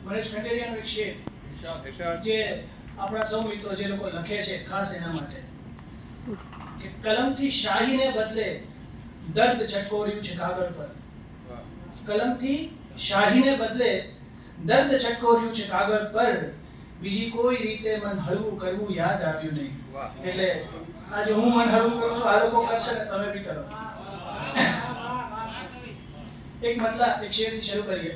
મહેશ ખંડેરિયાનો એક શેર જે આપણા સૌ મિત્રો જે લોકો લખે છે ખાસ એના માટે કે કલમથી શાહીને બદલે દર્દ ચટકોર્યું છે કાગળ પર. કલમથી શાહીને બદલે દર્દ ચટકોર્યું છે કાગળ પર, બીજી કોઈ રીતે મન હળવું કરવું યાદ આવ્યું નહીં. એટલે આજે હું મન હળવું કરું છું, આ લોકો કરશે ને તમે બી કરો. એક મતલબ એક શેરથી શરૂ કરીએ.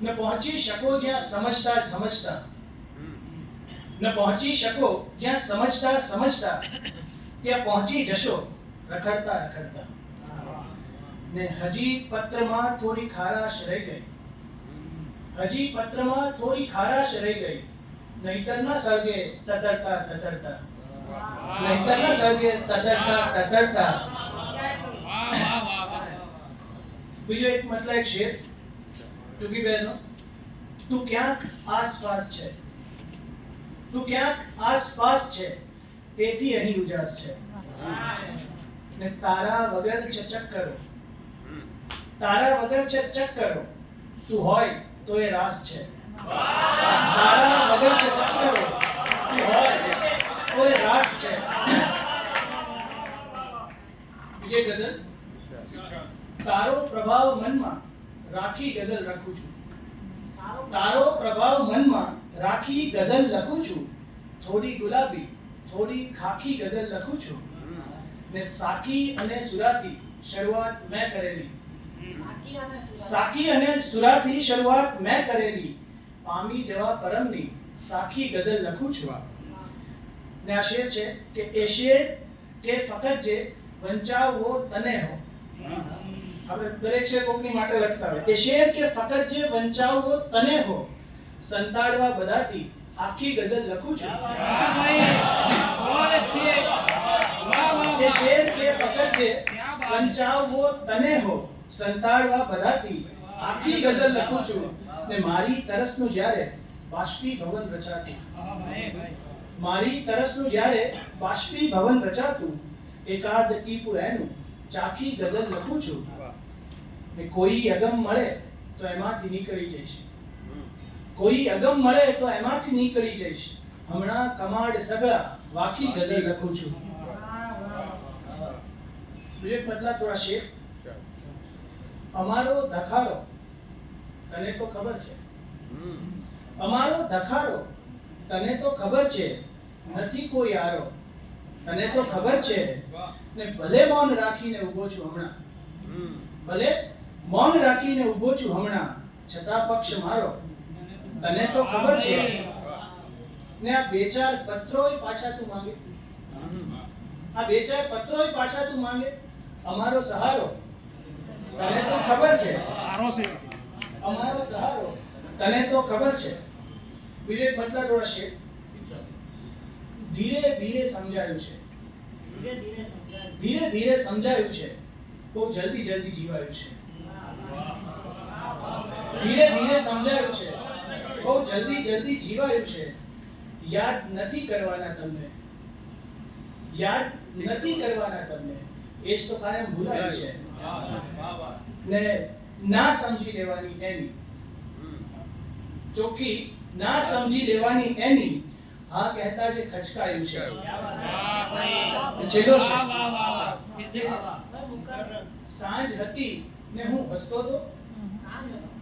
ન પહોંચી શકો જ્યાં સમજતા સમજતા, ન પહોંચી શકો જ્યાં સમજતા સમજતા, ત્યાં પહોંચી જશો રખડતા રખડતા. ને હજી પત્રમાં થોડી ખારાશ રહી ગઈ, હજી પત્રમાં થોડી ખારાશ રહી ગઈ, નહીતર ના સળગે તતરતા તતરતા, નહીતર ના સળગે તતરતા તતરતા. બીજો એક મતલબ એક શેર ટૂંકી બહેનો. તું ક્યાંક આસપાસ છે, તું ક્યાંક આસપાસ છે, તેથી અહીં ઉજાસ છે. ને તારા વગર ચચક કરો, તારા વગર ચચક કરો, તું હોય તો એ રાસ છે. તારા વગર ચચક કરો, તું હોય તો એ રાસ છે. બીજે ગઝલ. તારો પ્રભાવ મનમાં રાખી ગઝલ લખું છું, તારો પ્રભાવ મનમાં રાખી ગઝલ લખું છું, થોડી ગુલાબી થોડી ખાખી ગઝલ લખું છું. ને સાકી અને સુરાથી શરૂઆત મેં કરેલી, સાકી અને સુરાથી શરૂઆત મેં કરેલી, પામી જવા પરમની સાખી ગઝલ લખું છું. ને આ શેર છે કે એ શેર કે ફકત જે વંચાવવો તને હો. આપણે દરેક શેર કોકની માટે લખતા હોય. એ શેર કે ફકત જે વંચાવવો તને હો, સંતાડવા બધાથી આખી ગઝલ લખું છું. એ શેર કે ફકત જે વંચાવવો તને હો, સંતાડવા બધાથી આખી ગઝલ લખું છું. ને મારી તરસનું જ્યારે બાષ્પીભવન રચાતું, મારી તરસનું જ્યારે બાષ્પીભવન રચાતું, એકાદ ટીપું એનું ચાખી ગઝલ લખું છું. ને કોઈ અગમ મળે તો એમાંથી નીકળી જઈશ, કોઈ અગમ મળે તો એમાંથી નીકળી જઈશ, હમણાં કમાડ સગા વાખી ગઝલ લખું છું. બીજો મતલબ થોડા શેર. અમારો ધખારો તને તો ખબર છે, અમારો ધખારો તને તો ખબર છે, નથી કોઈ આરો તને તો ખબર છે. ને ભલે મૌન રાખીને ઊભો છું હમણાં, ભલે મૌન રાખીને ઊભો છું હમણાં, છતાં પક્ષ મારો તને તો ખબર છે. ને આ બે ચાર પત્રોય પાછા તું માંગે, આ બે ચાર પત્રોય પાછા તું માંગે, અમારો સહારો તને તો ખબર છે, અમારો સહારો તને તો ખબર છે. બીજો એક મતલબ થોડા છે. ધીરે ધીરે સમજાયું છે, ધીરે ધીરે સમજાયું છે, બહુ જલ્દી જલ્દી જીવાયું છે. ધીરે ધીરે સમજાયું છે, બહુ જલ્દી જલ્દી જીવાયું છે. યાદ નથી કરવાના તમને, યાદ નથી કરવાના તમને, એ જ તો કાયમ ભૂલાય છે. ને ના સમજી લેવાની એની, ચોખ્ખી ના સમજી લેવાની એની, હા કહેતા જે ખચકાયું છે. છેલ્લો છે. સાંજ હતી ને હું હસતો તો,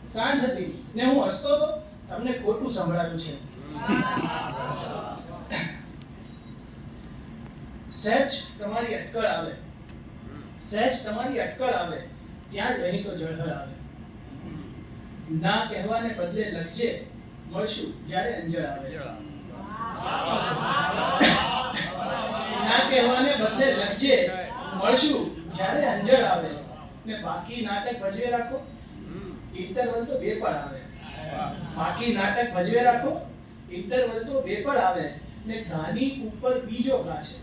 સાંજ હતી ને હું હસતો તો, તમને ખોટું સંભળાયું છે. સહેજ તમારી અટકળ આવે, સહેજ તમારી અટકળ આવે, ત્યાં જ અહીં તો જળહળ આવે. ના કહેવાને બદલે લખજે, મળશું જ્યારે અંજળ આવે. ના કહેવાને બદલે લખજે, મળશું જ્યારે અંજળ આવે. ને બાકી નાટક ભજવે રાખો, ઇન્ટરવલ તો બે પણ આવે. બાકી નાટક ભજવે રાખો, ઇન્ટરવલ તો બે પણ આવે. ને ગાની ઉપર બીજો ગા છે,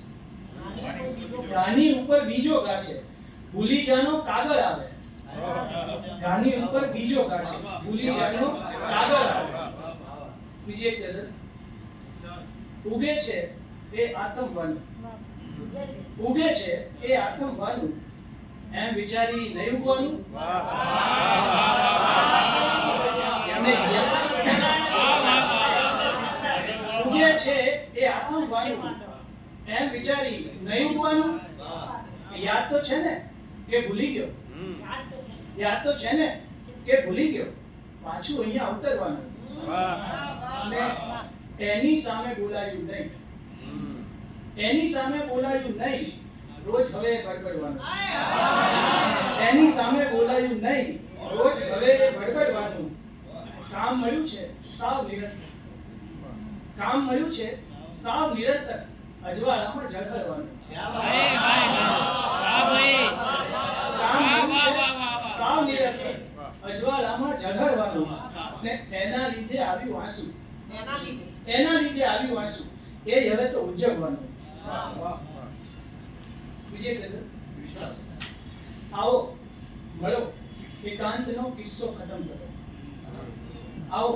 ગાની ઉપર બીજો ગા છે, ભૂલી જાનો કાગળ આવે. ગાની ઉપર બીજો ગા છે, ભૂલી જાનો કાગળ આવે. બીજી એક ગઝલ. ઉગે છે એ આતમવાનું, ઉગે છે એ આતમવાનું, એમ વિચારી નહીં ઉગવાનું. છે એ આખું વાનું એમ વિચારી નહીં ઉગવાનું. યાદ તો છે ને કે ભૂલી ગયો? યાદ તો છે ને કે ભૂલી ગયો? પાછું અહીંયા ઉતરવાનું અને એની સામે બોલાયું નહીં. એની સામે બોલાયું નહીં, રોજ હવે બડબડવાનું. એની સામે બોલાયું નહીં, રોજ હવે બડબડવાનું. કામ મળ્યું છે સાવ નિરર્થક. કામ મળ્યું છે સાવ નિરર્થક, અજવાળામાં ઝળહળવાનું. કામ મળ્યું છે સાવ નિરર્થક, અજવાળામાં ઝળહળવાનું. ને એના લીધે આવ્યું આંસુ. એના લીધે આવ્યું આંસુ. એ હવે તો ઉજવવાનું. બીજે ગઝલ. આવો મળો એકાંતનો કિસ્સો ખતમ કરો. આવો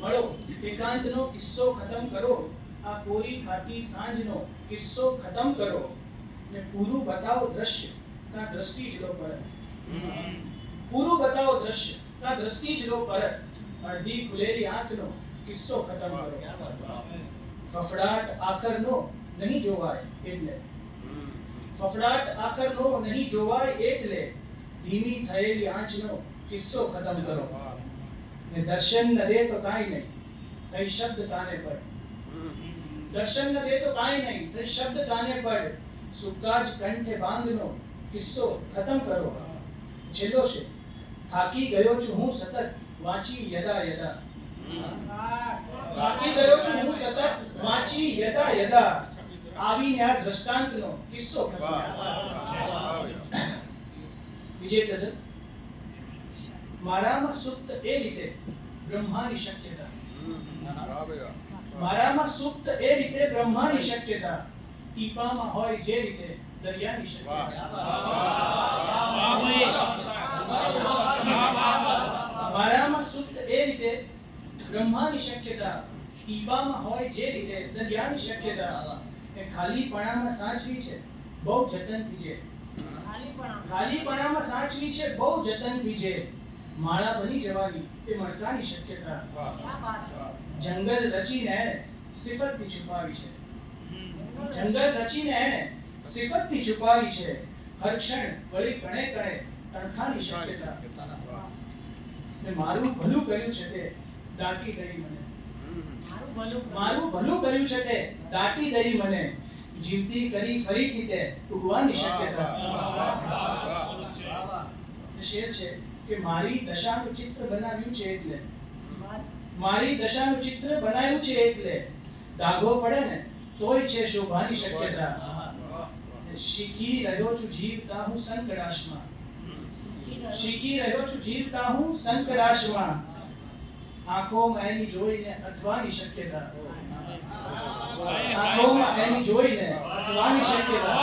મળો એકાંતનો કિસ્સો ખતમ કરો. આ કોરી ખાતી સાંજનો કિસ્સો ખતમ કરો. ને પૂરું બતાવો દ્રશ્ય, તા દ્રષ્ટિ જ લો પરત. પૂરું બતાવો દ્રશ્ય, તા દ્રષ્ટિ જ લો પરત. અડધી ખુલેલી આંખનો કિસ્સો ખતમ કરો. ફફડાટ આખરનો નહીં જોવાય એટલે. ફફડાટ આખરનો નહીં જોવાય એટલે. ધીમી થયેલી આંચનો કિસ્સો ખતમ કરો. ને દર્શન ન દે તો કાંઈ નહીં, થઈ શબ્દ કાને પડ. દર્શન ન દે તો કાંઈ નહીં, થઈ શબ્દ કાને પડ. સુકાજ કંઠે બાંધનો કિસ્સો ખતમ કરો. છેલ્લો છે. થાકી ગયો છું હું સતત વાંચી યદા યદા. થાકી ગયો છું હું સતત વાંચી યદા યદા. આવીને આ દ્રષ્ટાંતનો કિસ્સો ખતમ. બીજે ગઝલ. મારામાં સુપ્ત એ રીતે બ્રહ્માની શક્યતા. મારામાં સુપ્ત એ રીતે બ્રહ્માની શક્યતા. ટીપામાં હોય જે રીતે દરિયાની શક્યતા. મારામાં સુપ્ત એ રીતે બ્રહ્માની શક્યતા. ટીપામાં હોય જે રીતે દરિયાની શક્યતા. એ ખાલીપણામાં સાચવી છે બહુ જતનથી છે. ખાલીપણામાં સાચવી છે બહુ જતનથી છે. માળા બની જવાની એ મણકાની શક્યતા. જંગલ રચીને એને સિફતથી છુપાવી છે. જંગલ રચીને એને સિફતથી છુપાવી છે. હર ક્ષણ વળી કણે કણે તણખાની શક્યતા. ને મારું ભલું કર્યું છે તે દાટી ગઈ મને. મારું ભલું કર્યું છે તે દાટી ગઈ મને. જીવતી કરી ફરીથી તે ઉગવાની શક્યતા. શેર છે કે મારી દશાનું ચિત્ર બનાવ્યું છે એટલે. મારી દશાનું ચિત્ર બનાવ્યું છે એટલે. ડાઘો પડે ને તોય છે શોભાની શક્યતા. શીખી રહ્યો છું જીવતા હું સંકડાશમાં. શીખી રહ્યો છું જીવતા હું સંકડાશમાં. આંખોમાં એની જોઈને અથવાની શક્યતા. આંખોમાં એની જોઈને અથવાની શક્યતા.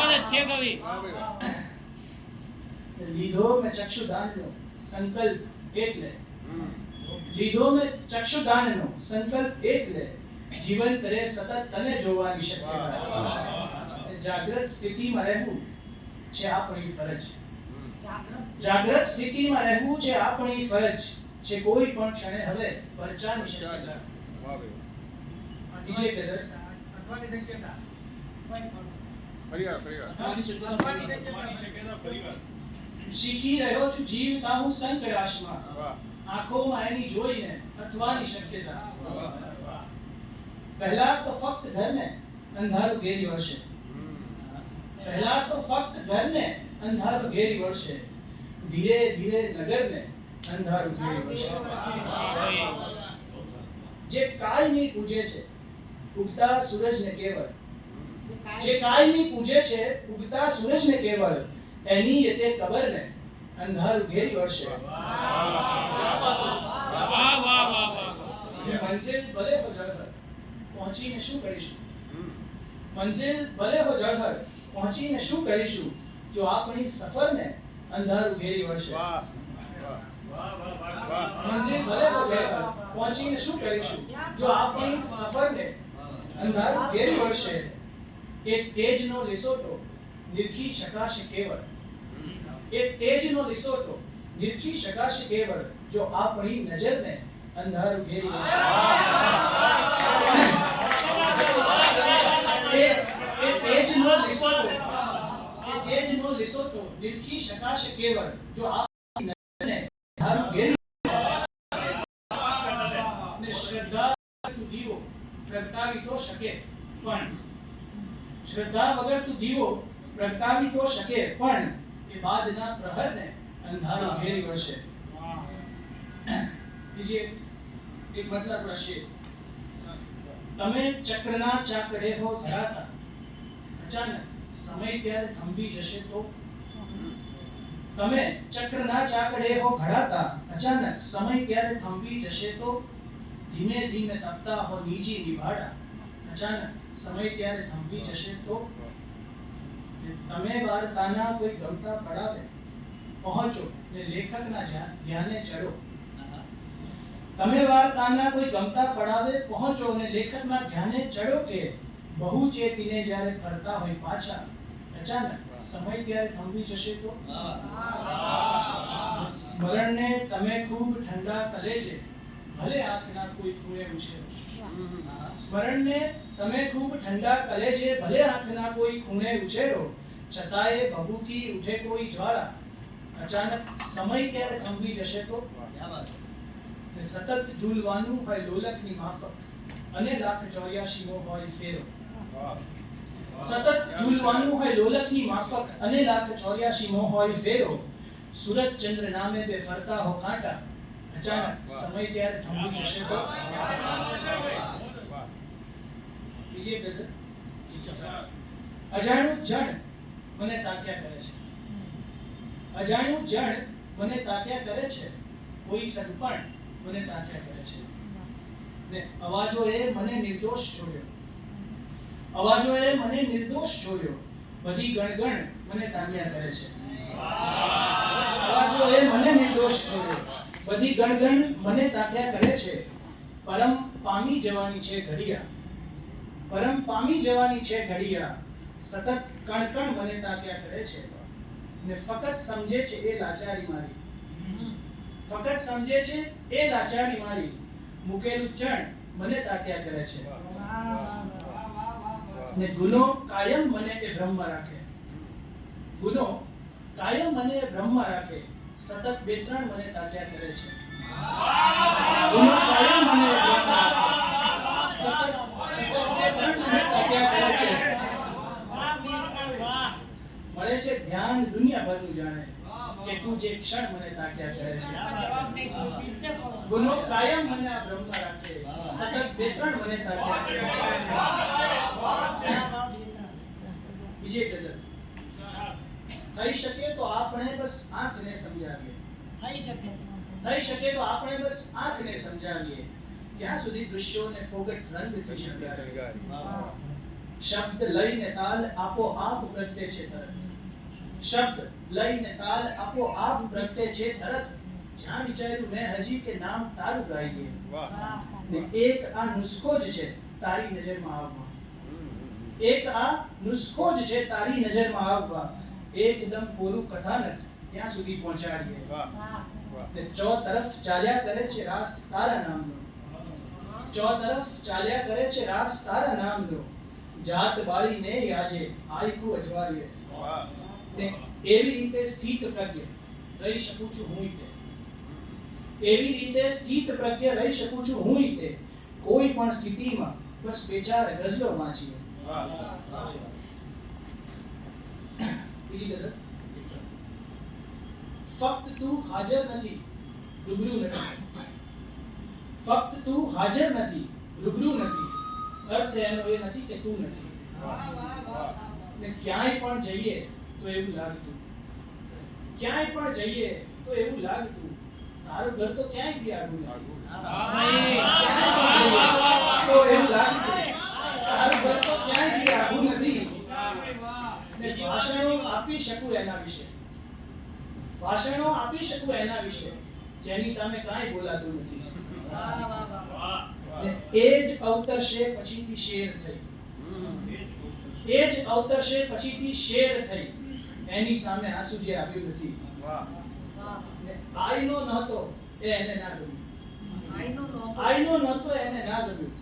લીધો મેં ચક્ષુદાનનો સંકલ્પ એટલે. લીધો મેં ચક્ષુદાનનો સંકલ્પ એટલે. જીવન તરે સતત તને જોવાની શક્યતા. જાગ્રત સ્થિતિમાં રહેવું છે આપણી ફરજ. જાગ્રત સ્થિતિમાં રહેવું છે આપણી ફરજ. છે કોઈ પણ ક્ષણે હવે પરચાની શક્યતા. બીજે ગઝલ. અથવાની શક્યતા. શીખી રહ્યો છું જીવતા હું સંકડાશમાં. આંખોમાં એની જોઈને અથવાની શક્યતા. પહેલા તો ફક્ત ઘરને અંધારું ઘેરી વળશે. પહેલા તો ફક્ત ઘરને અંધારું ઘેરી વળશે. ધીરે ધીરે નગરને અંધારું ઘેરી વળશે. જે કાયમી પૂજે છે ઉગતા સૂરજને કેવળ. જે કાયમી પૂજે છે ઉગતા સૂરજને કેવળ. એની તે કબરને અંધારું ઘેરી વળશે. મંજિલ ભલે હો જળહર પહોંચીને શું કરીશું. મંજિલ ભલે હો જળહર પહોંચીને શું કરીશું. જો આપણી સફરને અંધારું ઘેરી વળશે. મંજિલ ભલે હો જળહર પહોંચીને શું કરીશું. જો આપણી સફરને અંધારું ઘેરી વળશે. એક તેજનો લિસોટો નિરખી શકાશે કેવળ. એક તેજનો લિસોટો નિરખી શકાશે કેવળ. જો આપણી નજરને અંધારું ઘેરી વળશે. લીસોટો કે તેજનો લીસોટો નિરખી શકાશે કેવળ જો આપ નજરને ધારું ઘેર ને શ્રદ્ધા તું દીવો પ્રગટાવી તો શકે પણ શ્રદ્ધા વગર તું દીવો પ્રગટાવી તો શકે પણ એ બાદના પ્રહરને અંધારો ઘેરી વળશે. બીજી એક મતલબ રહેશે. તમે ચક્રના ચાકડે હો ધરાતા અચાનક સમય ત્યારે થંભી જશે તો તમે ચક્રના ચાકડે હો ઘડાતા અચાનક સમય ત્યારે થંભી જશે તો ધીમે ધીમે તપતા હો નીજી નિભાડા અચાનક સમય ત્યારે થંભી જશે તો તમે વાર્તાના કોઈ ગમતા પડાવે પહોંચો ને લેખકના ધ્યાને ચડો. તમે વાર્તાના કોઈ ગમતા પડાવે પહોંચો ને લેખકના ધ્યાને ચડો કે બહુ ચેતીને જ્યારે ફરતા હોય પાછા અચાનક સમય ત્યારે થંભી જશે તો સ્મરણને તમે ખૂબ ઠંડા કલેજે ભલે આંખના કોઈ ખૂણે ઉછેરો. સ્મરણને તમે ખૂબ ઠંડા કલેજે ભલે આંખના કોઈ ખૂણે ઉછેરો છતાંય ભભૂકી ઉઠે કોઈ જ્વાળા અચાનક સમય ક્યારે થંભી જશે તો સતત ઝૂલવાનું હોય લોલકની માફક અને લાખ 84 મો હોય ફેરો. સતત ઝૂલવાનું હોય લોલકની માફક અને લાખ 84 મો હોય ફેરો સૂરજ ચંદ્ર નામે બે ફરતા હો કાંટા અચાનક સમય ત્યારે થંભી જશે તો બીજી ગઝલ. અજાણ્યું જણ મને તાક્યા કરે છે. અજાણ્યું જણ મને તાક્યા કરે છે કોઈ સગપણ મને તાક્યા કરે છે ને અવાજોએ મને નિર્દોષ છોડ્યો. અવાજોએ મને નિર્દોષ છોડ્યો બધી ગણગણ મને તાક્યા કરે છે. અવાજોએ મને નિર્દોષ છોડ્યો બધી ગણગણ મને તાક્યા કરે છે. પરમ પામી જવાની છે ઘડિયા પરમ પામી જવાની છે ઘડિયા સતત કણકણ મને તાક્યા કરે છે ને ફકત સમજે છે એ લાચારી મારી. ફકત સમજે છે એ લાચારી મારી મૂકેલું ચણ મને તાક્યા કરે છે ને ગુનો કાયમ મને એ બ્રહ્મ રાખે. ગુનો કાયમ મને બ્રહ્મ રાખે સતત બે ત્રણ મને તાક્યા કરે છે. ગુનો કાયમ મને બ્રહ્મ રાખે સતત બે ત્રણ મને તાક્યા કરે છે. મળે છે ધ્યાન દુનિયાભરનું જાણે કે તું જે ક્ષણ મને તાક્યા કરે છે. ગુનો કાયમ મને આ બ્રહ્મ રાખે સતત બે ત્રણ મને તાક્યા કરે છે. બીજી ગઝલ. થઈ શકે તો આપણે બસ આંખને સમજાવીએ. થઈ શકે તો આપણે બસ આંખને સમજાવીએ ક્યાં સુધી દૃશ્યોને ફોગટ રંગથી શણગારે. શબ્દ લઈને તાલ આપોઆપ પ્રગટે છે તરત. શબ્દ લઈને તાલ આપોઆપ પ્રગટે છે તરત જ્યાં વિચાર્યું મેં હજી કે નામ તારું ગાઈએ ને એક આ નુસ્ખો જ છે તારી નજરમાં આવવા. એક આ નુસ્ખો જ છે તારી નજરમાં આવવા એકદમ કોરું કથાનક ત્યાં સુધી પહોંચાડીએ ને ચો તરફ ચાલ્યા કરે છે રાસ તારા નામનો. ચો તરફ ચાલ્યા કરે છે રાસ તારા નામનો જાત બાળીને આજે આયકું અજવાળીએ ને એવી રીતે સ્થિત પ્રજ્ઞ રહી શકું છું હું તે. એવી રીતે સ્થિત પ્રજ્ઞ રહી શકું છું હું તે કોઈ પણ સ્થિતિમાં બસ બેચાર ગઝલો વાંચીએ. બીજી ગઝલ. ફક્ત તું હાજર નથી રૂબરૂ નથી. ફક્ત તું હાજર નથી રૂબરૂ નથી અર્થ એનો એ નથી કે તું નથી. ને ક્યાંય પણ જઈએ તો એવું લાગતું ક્યાંય પણ જઈએ તો એવું લાગતું તારું ઘર તો ક્યાંયથી આગું નથી. તો એવું લાગતું તારું ઘર તો ક્યાંયથી આગું નથી. ને ભાષણો આપી શકું એના વિશે. ભાષણો આપી શકું એના વિશે જેની સામે કાંઈ બોલાતું નથી. એ જ અવતરશે પછીથી શેર થઈ. એ જ અવતરશે પછીથી શેર થઈ એની સામે આંસુ જે આવ્યું નથી. આઈનો નહોતો એ એને ના ગમ્યું. આઈનો નહોતો એને ના ગમ્યું.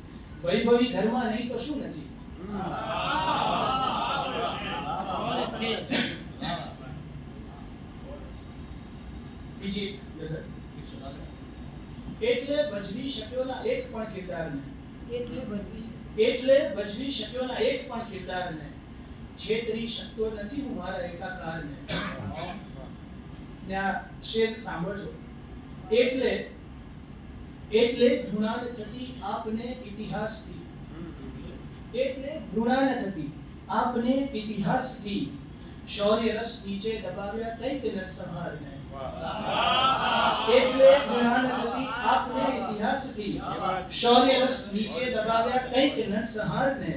વૈભવી ઘરમાં નહીં તો શું નથી. બીજી ગઝલ. એટલે ભજવી શક્યોના એક પણ કિરદારને, એટલે ભજવી શક્યોના એક પણ કિરદારને, છેતરી શકતો નથી હું મારા એકાકારને. ને આ શેર સાંભળજો. એટલે એટલે ઘૃણા ન થતી આપને ઇતિહાસથી, એટલે ઘૃણા ન થતી આપને ઇતિહાસથી, શૌર્ય રસ નીચે દબાવ્યા કઈક નરસંહારને. એટલે ઘૃણા ન થતી આપને ઇતિહાસથી, શૌર્ય રસ નીચે દબાવ્યા કઈક નરસંહારને.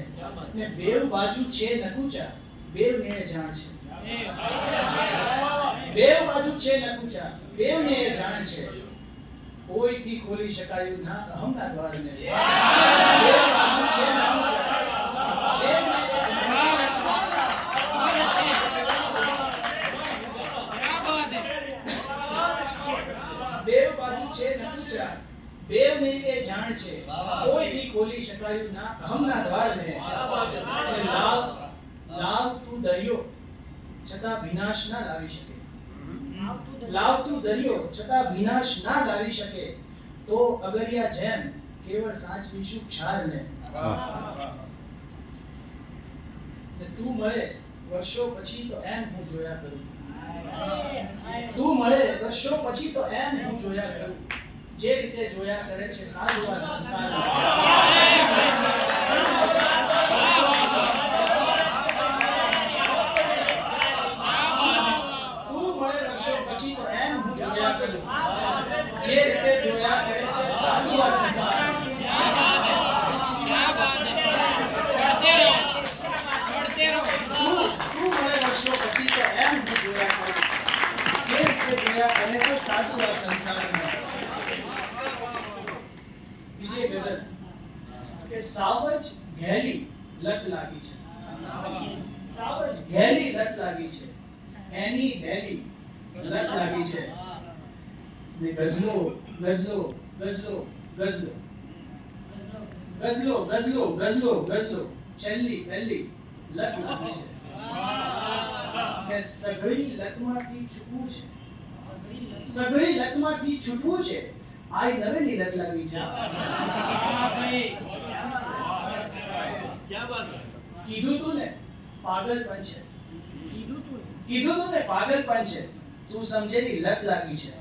ને બેવ બાજુ છે નકુચા, બેવને જાણ છે. બેવ બાજુ છે નકુચા, બેવને જાણ છે. કોઈથી ખોલી શકાયું ના અહમના દ્વારને. બેવ બાજુ છે નકુચા, બેવને બેવ બાજુ છે નકુચા, બેવને એ જાણ છે. કોઈથી ખોલી શકાયું ના અહમના દ્વારને. લાવ લાવ તું દરિયો છતાં વિનાશ ના લાવી શકે, લાવ તું દરિયો છતાં વિનાશ ના લાવી શકે. તો અગરિયા જેમ કેવળ સાચવીશું ક્ષારને. ને તું મળે વર્ષો પછી તો એમ હું જોયા કરું, તું મળે વર્ષો પછી તો એમ હું જોયા કરું, જે રીતે જોયા કરે છે સાધુ આ સંસાર. તું મળે વર્ષો પછી તો એમ હું જોયા કરું, જે રીતે જોયા કરે છે સાધુ આ સંસાર. તું મળે વર્ષો પછી તો એમ હું જોયા કરું, જે રીતે જોયા કરે છે સાધુ આ સંસારમાં. બીજી ગઝલ કે સાવજ ઘેલી લત લાગી છે, સાવજ ઘેલી લત લાગી છે, એની ડેલી લત લાગી છે. ને ગઝલો ગઝલો ગઝલો ગઝલો ગઝલો ગઝલો ગઝલો ગઝલો છેલ્લી પહેલી લત લાગી છે. ને સઘળી લતમાંથી છૂટવું છે, સઘળી લતમાંથી છૂટવું છે, આઈ નવેલી લત લાગી છે. કીધું તું ને પાગલપન છે, કીધું તું ને પાગલપન છે, તું સમજેલી લત લાગી છે.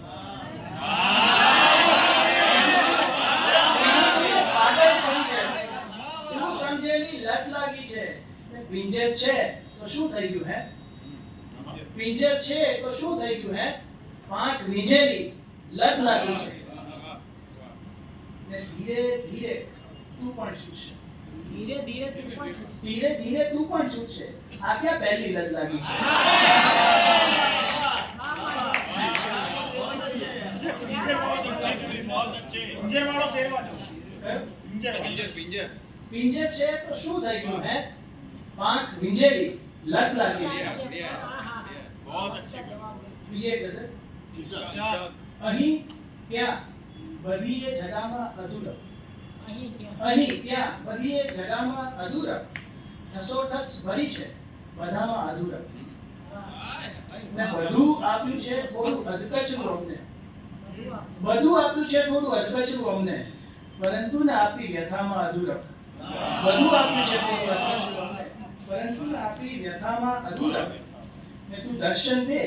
પાગલપન છે, તું સમજેલી લત લાગી છે. પિંજર છે તો શું થઈ ગયું હે, પિંજર છે તો શું થઈ ગયું હે, પાંખ વીંજેલી લત લાગી છે. ને ધીરે ધીરે તું પણ છૂટશે, ધીરે ધીરે તું પણ છૂટશે, આ ક્યાં પહેલી લત લાગી છે. પિંજર છે તો શું થઈ ગયું હે, પાંખ વીંજેલી લત લાગી છે. બીજી એક ગઝલ. અહીં ત્યાં બધીએ જગામાં અધૂરપ, અહીં ત્યાં બધીએ જગામાં અધૂરપ, ઠસોઠસ ભરી છે બધામાં અધૂરપ. ને બધું આપ્યું છે થોડું અધકચરું અમને, બધું આપ્યું છે થોડું અધકચરું અમને, પરંતુ ને આપી વ્યથામાં અધૂરપ. બધું આપ્યું છે થોડું અધકચરું અમને, પરંતુ ને આપી વ્યથામાં અધૂરપ. ને તું દર્શન દે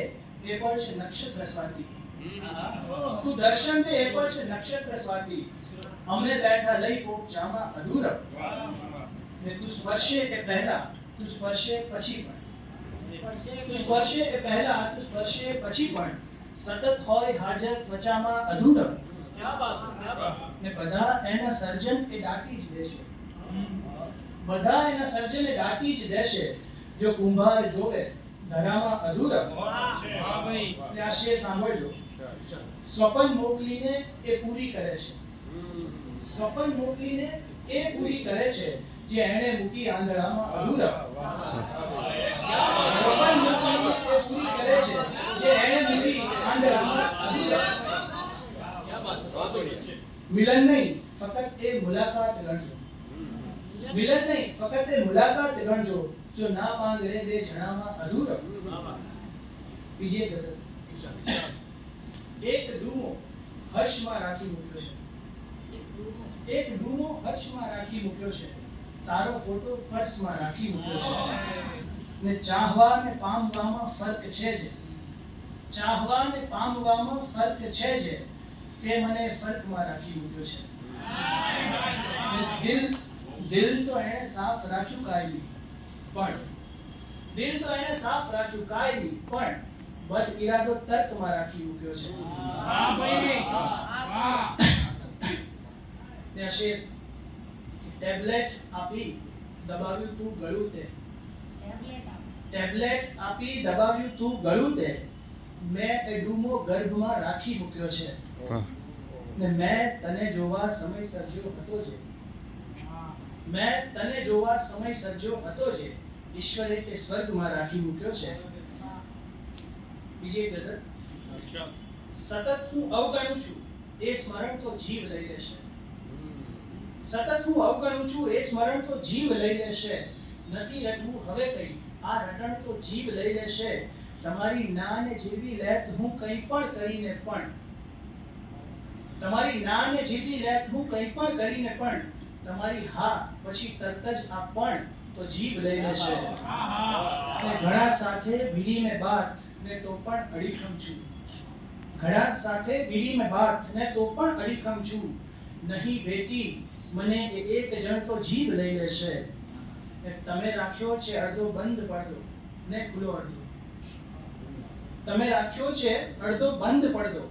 એ પણ છે નક્ષત્ર સ્વાતિ, તું દર્શન દે એ પણ છે નક્ષત્ર સ્વાતિ, અમે બેઠા લઈ પોક જામાં અધૂરપ. ને તું સ્પર્શે એ પહેલા તું સ્પર્શે પછી પણ, તું સ્પર્શે એ પહેલા તું સ્પર્શે પછી પણ, સતત હોય હાજર ત્વચામાં અધૂરપ. ને બધા એના સર્જન એ દાટી જ દેશે, બધા એના સર્જન એ દાટી જ દેશે, જો કુંભાર જોવે ધરામાં અધૂરપ. ને આ શેર સાંભળજો. સ્વપન મોકલીને એ પૂરી કરે છે, સ્વપન મોકલીને એ પૂરી કરે છે, જે એણે મૂકી આંધળામાં અધૂરપ. સ્વપન મોકલીને એ પૂરી કરે છે, જે એણે મૂકી આંધળામાં અધૂરપ. મિલન નહીં ફક્ત એ મુલાકાત ગણજો, મિલન નહીં, ફક્ત એ મુલાકાત ગણજો, જો ના માંગે બે જણામાં અધૂરો. બીજી એક ગઝલ. એક ડૂમો હર્ષમાં રાખી મૂક્યો છે, એક ડૂમો હર્ષમાં રાખી મૂક્યો છે, તારો ફોટો પર્સમાં રાખી મૂક્યો છે, ને ચાહવા ને પામવામાં ફરક છે જ, ચાહવા ને પામવામાં ફરક છે જ, તે મને ફરકમાં રાખી મૂક્યો છે. ને દિલ તો એને સાફ રાખ્યું કાયમી, પણ દિલ તો એને સાફ રાખ્યું કાયમી, પણ બદ ઈરાદો તર્કમાં રાખી મૂક્યો છે. ત્યાં શેર, ટેબ્લેટ આપી દબાવ્યું તું ગળું તે, ટેબ્લેટ આપી દબાવ્યું તું ગળું તે, મેં એ ડૂમો ગર્ભમાં રાખી મૂક્યો છે, ને મેં તને જોવા સમય સર્જ્યો હતો જે, મેં તને જોવા સમય સર્જ્યો હતો જે, ઈશ્વરે તે સ્વર્ગમાં રાખી મૂક્યો છે. બીજી એક ગઝલ. સતત હું અવગણું છું એ સ્મરણ તો જીવ લઈ લેશે, સતત હું અવગણું છું એ સ્મરણ તો જીવ લઈ લેશે, નથી રટવું હવે કઈ આ રટણ તો જીવ લઈ લેશે, તમારી નાને જેવી લેત હું કંઈ પણ કરીને પણ, તમારી નાને જેવી લેત હું કંઈ પણ કરીને પણ, તમારી હા પછી તરત જ આ પણ તો જીવ લઈ લેશે. અને ઘણા સાથે ભીડી મેં બાત ને તો પણ અડીખમ છું, ઘણા સાથે ભીડી મેં બાત ને તો પણ અડીખમ છું, નહીં બેટી મને એ એક જણ તો જીવ લઈ લેશે, ને તમે રાખ્યો છે અડધો બંધ પડદો ને ખુલ્લો અડધો, તમે રાખ્યો છે અડધો બંધ પડદો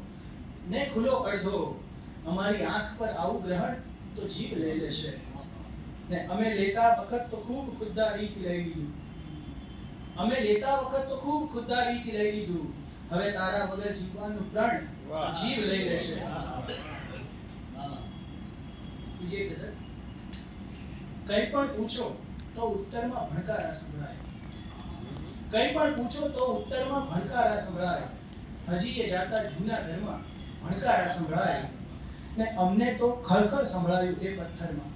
ને ખુલ્લો અડધો, અમારી આંખ પર આવું ગ્રહણ તો જીવ લઈ લેશે, ને અમે લેતા વખત તો ખૂબ ખુદદારીથી લઈ લીધું, અમે લેતા વખત તો ખૂબ ખુદદારીથી લઈ લીધું, હવે તારા વગર જીવવાનું પ્રણ જીવ લઈ લેશે. બીજી એક ગઝલ. કંઈ પણ પૂછો તો ઉત્તરમાં ભણકારા સંભળાય, કંઈ પણ પૂછો તો ઉત્તરમાં ભણકારા સંભળાય, હજી એ જાતા જૂના ઘરમાં ભણકારા સંભળાય, ને અમને તો ખળખળ સંભળાયું એ પથ્થરમાં,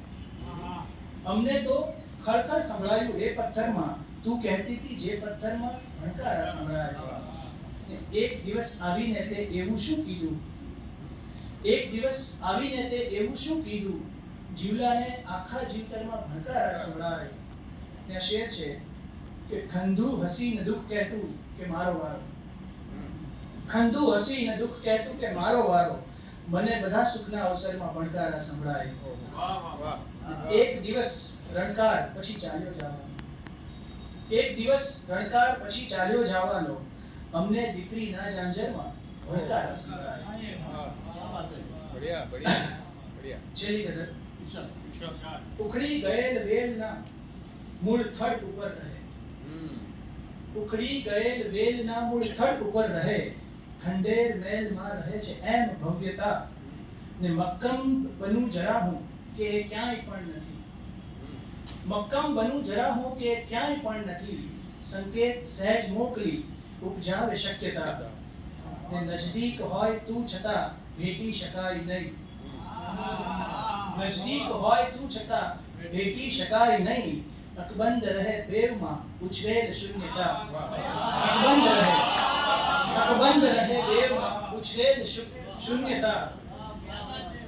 અમને તો ખળખળ સંભળાયું એ પથ્થરમાં, તું કહેતી હતી જે પથ્થરમાં ભણકારા સંભળાય. એક દિવસ આવીને તે એવું શું કીધું, એક દિવસ આવીને તે એવું શું કીધું, જીવલાને આખા જીવતરમાં ભણકારા સંભળાય. ને શેર છે કે ખંધુ હસીને દુઃખ કહેતું કે મારો વારો, ખંધુ હસીને દુઃખ કહેતું કે મારો વારો, મને બધા સુખના અવસરમાં ભણકારા સંભળાય. એક દિવસ રણકાર પછી ચાલ્યો જવાનો, એક દિવસ રણકાર પછી ચાલ્યો જવાનો, અમને દીકરી ના જાંજરમાં ભણકારા સંભળાય. છેલ્લી ગઝલ. ઉખડી ગયેલ વેલના મૂળ થડ ઉપર રહે, ઉખડી ગયેલ વેલના મૂળ થડ ઉપર રહે, ખંડેર મેલમાં રહે છે એમ ભવ્યતા, ને મક્કમ બનું જરા હું કે ક્યાંય પણ નથી, મક્કમ બનું જરા હું કે ક્યાંય પણ નથી, સંકેત સહેજ મોકલી ઉપજાવે શક્યતા, ને નજદીક હોય તું છતાં ભેટી શકાય નહીં, નજદીક હોય તું છતાં ભેટી શકાય નહીં, અકબંધ રહે બેવમાં ઉછરેલ શૂન્યતા, અકબંધ રહે બેવમાં ઉછરેલ શૂન્યતા,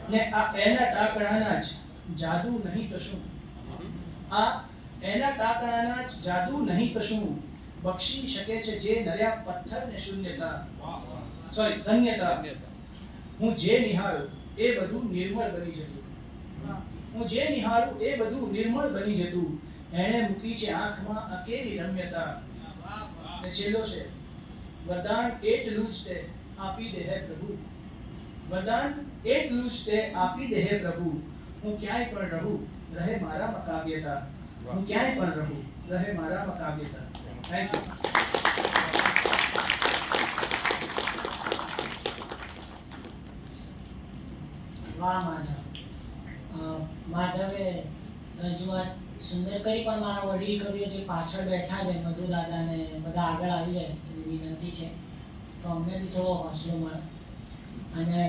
ને આ એના ટાકણાના જ જાદુ નહીં તો શું, આ એના ટાકણાના જ જાદુ નહીં તો શું, બક્ષી શકે છે જે નર્યા પથ્થરને શૂન્યતા, સોરી ધન્યતા. હું જે નિહાળું એ બધું નિર્મળ બની જતું, હું જે નિહાળું એ બધું નિર્મળ બની જતું, એણે મૂકી છે આંખમાં આ કેવી રમ્યતા. ને છેલ્લો છે, વરદાન એટલું જ તે આપી દે હે પ્રભુ, વરદાન એટલું જ તે આપી દે હે પ્રભુ, હું ક્યાંય પણ રહું રહે મારામાં કાવ્યતા, હું ક્યાંય પણ રહું રહે મારામાં કાવ્યતા. Thank you. વાહ માધવ, માધવે રજૂઆત સુંદર કરી, પણ મારા વડીલ કવિઓ જે પાછળ બેઠા છે મધુ દાદા ને બધા આગળ આવી જાય એવી વિનંતી છે, તો અમને બી થોડો હોંસલો મળે. અને